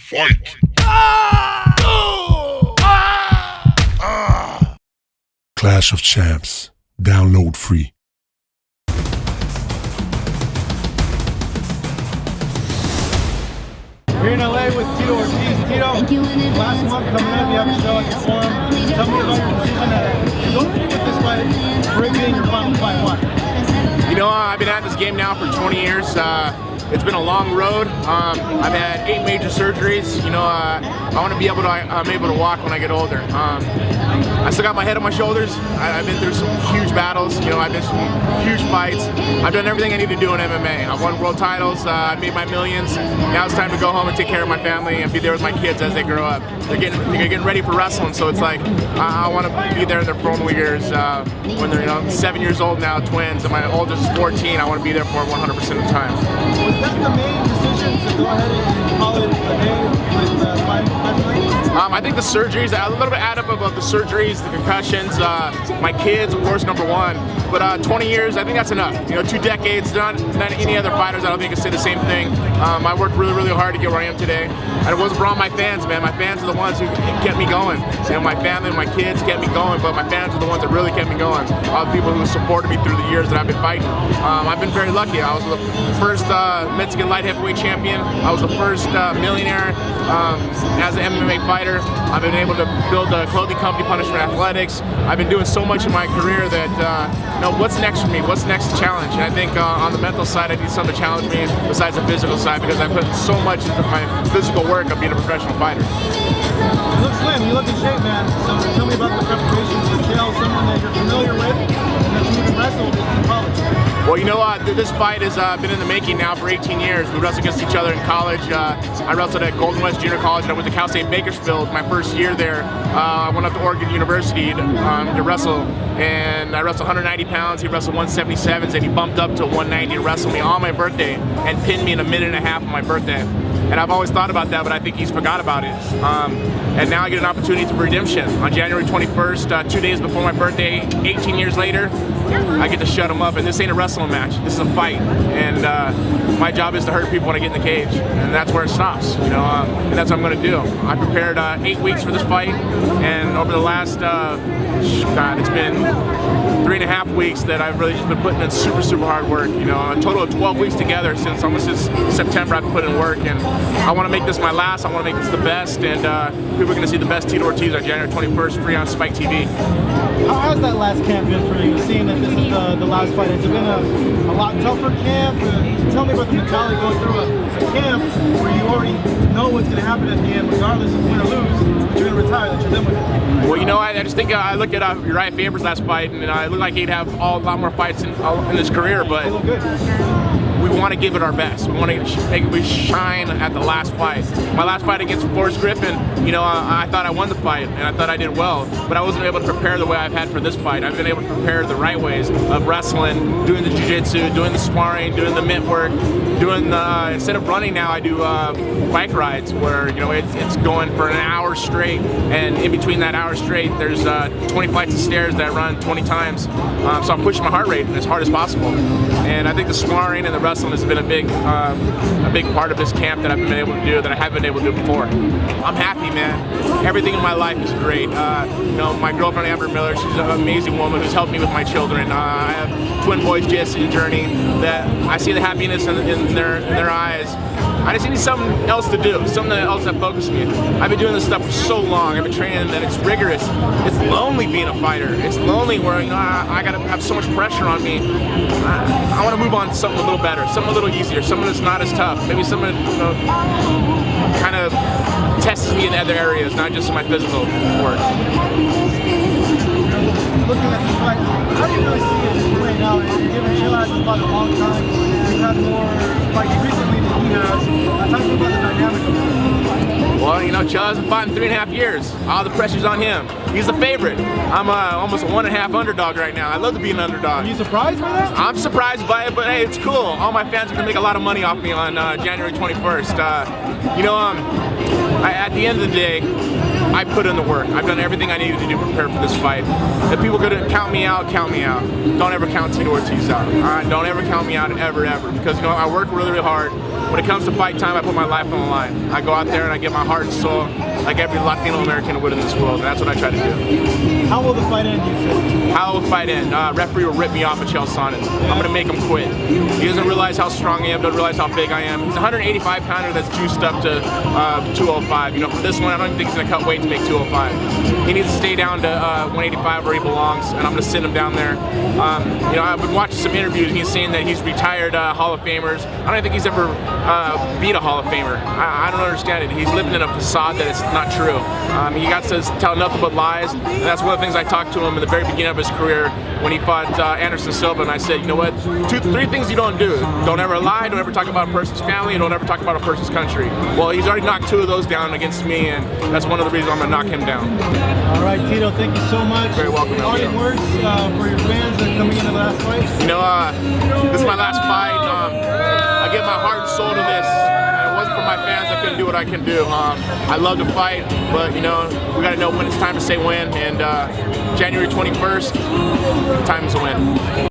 Fight! Clash of Champs. Download free. We're in LA with Tito Ortiz. Tito, last month coming up, you have a show at the Forum. Tell me about your decision to go with this fight, Caribbean, your final fight. Why? You know, I've been at this game now for 20 years. It's been a long road. I've had 8 major surgeries. You know, I want to be able to. I'm able to walk when I get older. I still got my head on my shoulders. I've been through some huge battles. You know, I've been through some huge fights. I've done everything I need to do in MMA. I've won world titles. I've made my millions. Now it's time to go home and take care of my family and be there with my kids as they grow up. They're getting ready for wrestling, so it's like I want to be there in their formal years when they're 7 years old now, twins, and my oldest is 14. I want to be there for 100% of the time. Was that the main decision to go ahead and call it a day with fighting professionally? I think the surgeries, a little bit added up about the surgeries, the concussions, my kids, of course, number one. But 20 years, I think that's enough. You know, 2 decades, not any other fighters, I don't think, can say the same thing. I worked really, really hard to get where I am today. And it wasn't for all my fans, man. My fans are the ones who kept me going. You know, my family and my kids kept me going, but my fans are the ones that really kept me going. All the people who supported me through the years that I've been fighting. I've been very lucky. I was the first Mexican light heavyweight champion. I was the first millionaire as an MMA fighter. I've been able to build a clothing company, Punishment Athletics. I've been doing so much in my career that, you know, what's next for me? What's next to challenge? And I think on the mental side, I need something to challenge me besides the physical side, because I put so much into my physical work of being a professional fighter. You look slim, you look in shape, man. So tell me about the preparations with Chael, someone that you're familiar with and that you even wrestled in college. Well, you know, this fight has been in the making now for 18 years. We wrestled against each other in college. I wrestled at Golden West Junior College, and I went to Cal State Bakersfield my first year there. I went up to Oregon University to wrestle, and I wrestled 190 pounds. He wrestled 177s, and he bumped up to 190 to wrestle me on my birthday and pinned me in a minute and a half on my birthday. And I've always thought about that, but I think he's forgot about it. And now I get an opportunity for redemption. On January 21st, 2 days before my birthday, 18 years later, I get to shut him up. And this ain't a wrestling match. This is a fight. And my job is to hurt people when I get in the cage. And that's where it stops, you know, and that's what I'm going to do. I prepared 8 weeks for this fight. And over the last, it's been 3.5 weeks that I've really just been putting in super, super hard work. You know, a total of 12 weeks together since September I've put in work. And I want to make this my last. I want to make this the best. And people are going to see the best Tito Ortiz on January 21st, free on Spike TV. How has that last camp been for you, seeing that this is the last fight? Has it been a lot tougher camp? Tell me about the mentality going through a camp where you already know what's going to happen at the end, regardless of win or lose, but you're going to retire, that you're done with it. Well, you know, I just think I look at Uriah Faber's last fight, and it looked like he'd have a lot more fights in his career, but we want to give it our best. We want to make it shine at the last fight. My last fight against Forrest Griffin, you know, I thought I won the fight, and I thought I did well, but I wasn't able to prepare the way I've had for this fight. I've been able to prepare the right ways of wrestling, doing the jiu-jitsu, doing the sparring, doing the mitt work, doing the, instead of running now, I do bike rides where, you know, it's going for an hour straight, and in between that hour straight, there's 20 flights of stairs that I run 20 times. So I'm pushing my heart rate as hard as possible. And I think the sparring and the wrestling has been a big part of this camp that I've been able to do that I haven't been able to do before. I'm happy, man. Everything in my life is great. You know, my girlfriend Amber Miller, she's an amazing woman who's helped me with my children. I have twin boys, Jesse and Journey, that I see the happiness in their eyes. I just need something else to do, something else that focuses me. I've been doing this stuff for so long. I've been training that it's rigorous. It's lonely being a fighter. It's lonely where, you know, I gotta have so much pressure on me. I want to move on to something a little better, something a little easier, something that's not as tough. Maybe something, you know, kind of tests me in other areas, not just in my physical work. Looking at this fight, how do you really see it playing out? Given Chael hasn't fought in a long time, we've had more fights recently than he has. Talk to me about the dynamic of it. Well, you know, Chael hasn't fought in 3.5 years. All the pressure's on him. He's the favorite. I'm almost a 1.5 underdog right now. I love to be an underdog. Are you surprised by that? I'm surprised by it, but hey, it's cool. All my fans are gonna make a lot of money off me on January 21st. You know, at the end of the day, I put in the work. I've done everything I needed to do to prepare for this fight. If people could count me out, count me out. Don't ever count Tito Ortiz out. All right? Don't ever count me out, ever, ever. Because, you know, I work really, really hard. when it comes to fight time, I put my life on the line. I go out there and I give my heart and soul like every Latino American would in this world, and that's what I try to do. How will the fight end, you think? How will the fight end? Referee will rip me off of Chael Sonnen. I'm gonna make him quit. He doesn't realize how strong I am, doesn't realize how big I am. He's a 185 pounder that's juiced up to 205. You know, for this one, I don't even think he's gonna cut weight to make 205. He needs to stay down to 185 where he belongs, and I'm gonna send him down there. You know, I've been watching some interviews, and he's saying that he's retired Hall of Famers. I don't think he's ever beat a Hall of Famer. I don't understand it. He's living in a facade that is not true. He got to tell nothing but lies, and that's one of the things I talked to him in the very beginning of his career when he fought Anderson Silva, and I said, you know what, three things you don't do. Don't ever lie, don't ever talk about a person's family, and don't ever talk about a person's country. Well, he's already knocked 2 of those down against me, and that's one of the reasons I'm gonna knock him down. All right, Tito, thank you so much. Very welcome. Parting words for your fans that are coming into the last fight? You know, this is my last fight. I give my heart and soul to this. And it wasn't for my fans, I couldn't do what I can do. I love to fight, but you know, we got to know when it's time to say when. And January 21st, time is to win.